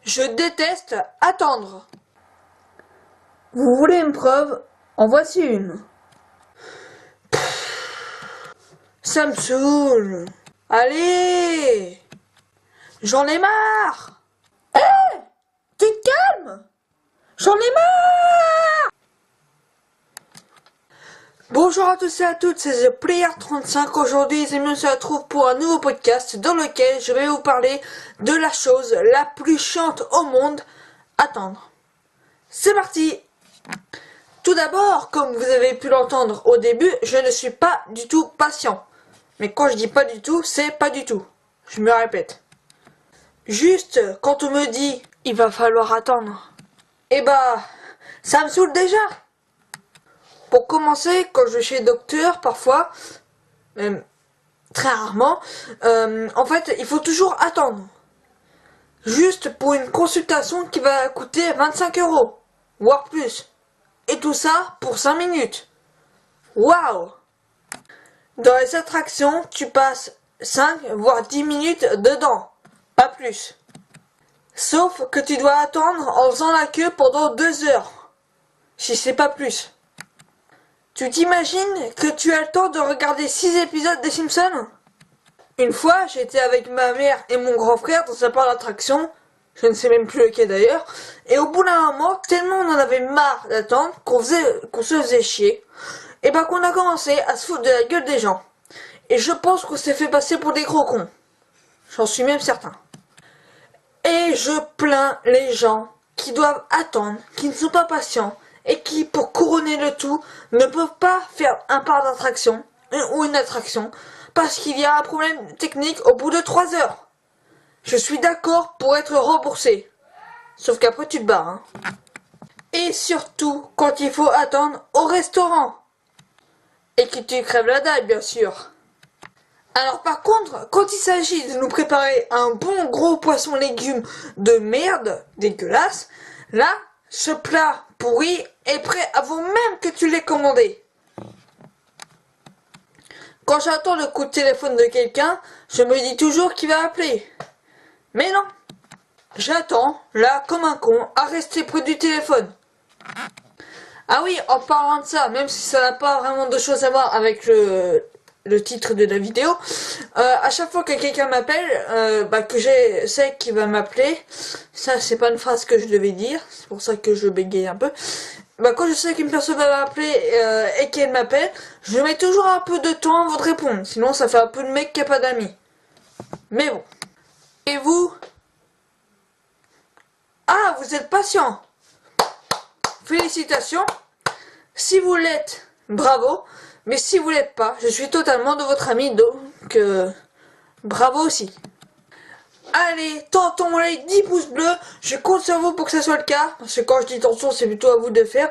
Je déteste attendre. Vous voulez une preuve? En voici une. Ça me saoule. Allez! J'en ai marre! Tu te calmes? J'en ai marre! Bonjour à tous et à toutes, c'est The Player 35. Aujourd'hui, les amis, on se retrouve pour un nouveau podcast dans lequel je vais vous parler de la chose la plus chiante au monde, attendre. C'est parti! Tout d'abord, comme vous avez pu l'entendre au début, je ne suis pas du tout patient. Mais quand je dis pas du tout, c'est pas du tout. Je me répète. Juste, quand on me dit « il va falloir attendre », eh bah, ça me saoule déjà. Pour commencer, quand je vais chez le docteur, parfois, même très rarement, en fait, il faut toujours attendre. Juste pour une consultation qui va coûter 25 €, voire plus. Et tout ça pour 5 minutes. Waouh! Dans les attractions, tu passes 5 voire 10 minutes dedans, pas plus. Sauf que tu dois attendre en faisant la queue pendant 2 heures, si c'est pas plus. Tu t'imagines que tu as le temps de regarder 6 épisodes des Simpsons? Une fois, j'étais avec ma mère et mon grand frère dans un parc d'attractions, je ne sais même plus lequel d'ailleurs, et au bout d'un moment, tellement on en avait marre d'attendre qu'on se faisait chier, et ben qu'on a commencé à se foutre de la gueule des gens. Et je pense qu'on s'est fait passer pour des gros cons. J'en suis même certain. Et je plains les gens qui doivent attendre, qui ne sont pas patients, et qui, pour couronner le tout, ne peuvent pas faire un parc d'attraction, ou une attraction, parce qu'il y a un problème technique au bout de 3 heures. Je suis d'accord pour être remboursé. Sauf qu'après tu te barres, hein. Et surtout, quand il faut attendre au restaurant. Et que tu crèves la dalle, bien sûr. Alors par contre, quand il s'agit de nous préparer un bon gros poisson légumes de merde, dégueulasse, là, ce plat pourri est prêt avant même que tu l'aies commandé. Quand j'attends le coup de téléphone de quelqu'un, je me dis toujours qu'il va appeler. Mais non. J'attends, là, comme un con, à rester près du téléphone. Ah oui, en parlant de ça, même si ça n'a pas vraiment de choses à voir avec le titre de la vidéo, à chaque fois que quelqu'un m'appelle, que je sais qu'il va m'appeler, ça c'est pas une phrase que je devais dire, c'est pour ça que je bégaye un peu, quand je sais qu'une personne va m'appeler et qu'elle m'appelle, je mets toujours un peu de temps avant de répondre, sinon ça fait un peu de mec qui a pas d'amis. Mais bon. Et vous? Ah, vous êtes patient. Félicitations. Si vous l'êtes, bravo. Mais si vous l'êtes pas, je suis totalement de votre ami, donc bravo aussi. Allez, tentons les 10 pouces bleus. Je compte sur vous pour que ça soit le cas. Parce que quand je dis tentons, c'est plutôt à vous de faire.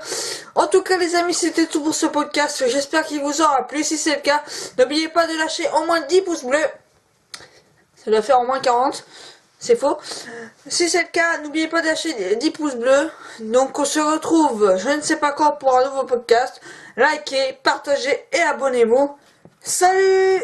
En tout cas, les amis, c'était tout pour ce podcast. J'espère qu'il vous aura plu. Si c'est le cas, n'oubliez pas de lâcher au moins 10 pouces bleus. Ça doit faire au moins 40. C'est faux. Si c'est le cas, n'oubliez pas d'acheter 10 pouces bleus. Donc on se retrouve, je ne sais pas quand, pour un nouveau podcast. Likez, partagez et abonnez-vous. Salut!